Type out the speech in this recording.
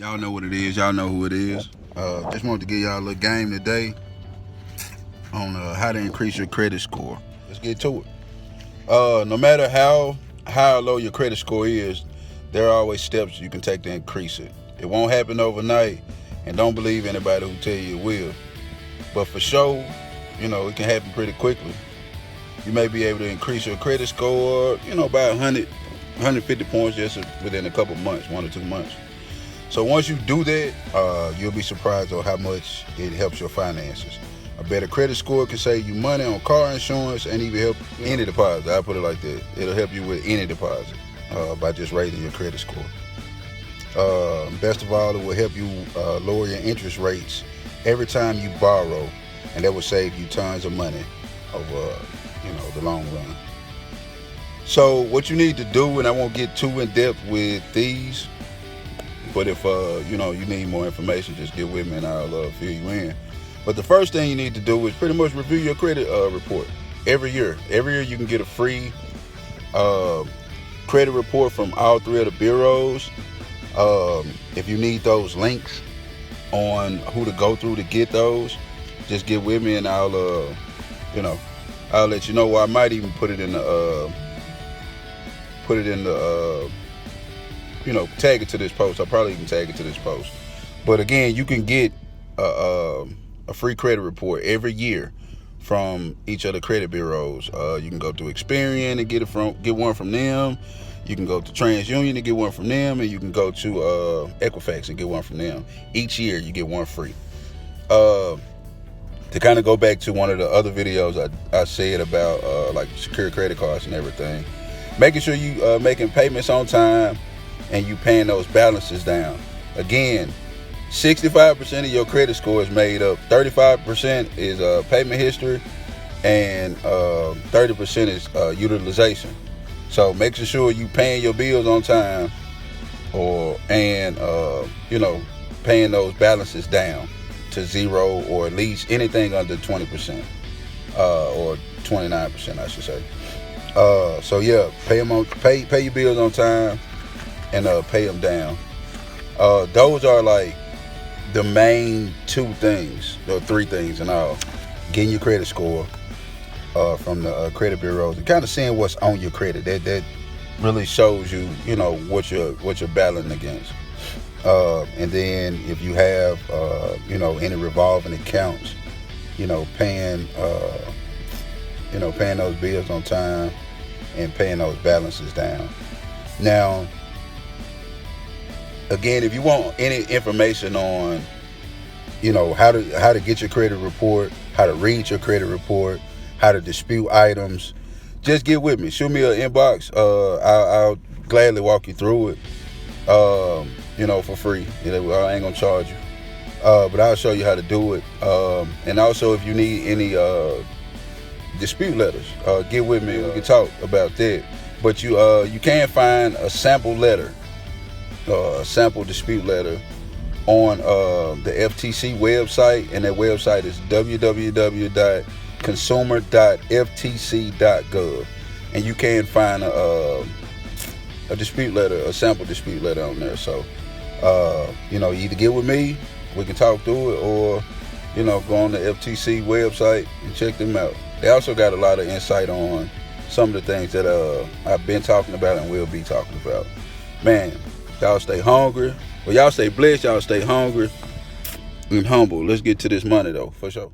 Y'all know what it is. Y'all know who it is. Just wanted to give y'all a little game today on how to increase your credit score. Let's get to it. No matter how high or low your credit score is, there are always steps you can take to increase it. It won't happen overnight, and don't believe anybody who tell you it will. But for sure, it can happen pretty quickly. You may be able to increase your credit score, by 100, 150 points just within a couple months, 1 or 2 months. So once you do that, you'll be surprised at how much it helps your finances. A better credit score can save you money on car insurance and even help any deposit. I'll put it like that. It'll help you with any deposit by just raising your credit score. Best of all, it will help you lower your interest rates every time you borrow, and that will save you tons of money over the long run. So what you need to do, and I won't get too in depth with these, but if you need more information, just get with me and I'll fill you in. But the first thing you need to do is pretty much review your credit report every year. Every year you can get a free credit report from all 3 of the bureaus. If you need those links on who to go through to get those, just get with me and I'll let you know. Or I might even put it in the tag it to this post. I'll probably even tag it to this post. But again, you can get a free credit report every year from each of the credit bureaus. You can go to Experian and get one from them. You can go to TransUnion and get one from them, and you can go to Equifax and get one from them. Each year you get one free. To kind of go back to one of the other videos I said about like secure credit cards and everything, making sure you making payments on time and you paying those balances down. Again, 65% of your credit score is made up. 35% is payment history, and 30% is utilization. So making sure you paying your bills on time, and paying those balances down to 0, or at least anything under 20%, or 29%, I should say. So yeah, pay your bills on time and pay them down. Those are like the main 2 things, or 3 things in all. Getting your credit score from the credit bureaus and kind of seeing what's on your credit. That really shows you, what you're battling against. And then if you have, any revolving accounts, paying those bills on time and paying those balances down. Now, again, if you want any information on, how to get your credit report, how to read your credit report, how to dispute items, just get with me. Shoot me an inbox. I'll gladly walk you through it, for free. I ain't gonna charge you, but I'll show you how to do it. And also, if you need any dispute letters, get with me. We can talk about that. But you can find a sample letter, a sample dispute letter on the FTC website, and that website is www.consumer.ftc.gov, and you can find a dispute letter, a sample dispute letter on there. So either get with me, we can talk through it, or go on the FTC website and check them out. They also got a lot of insight on some of the things that I've been talking about and will be talking about. Man, y'all stay hungry. Well, y'all stay blessed, y'all stay hungry and humble. Let's get to this money though, for sure.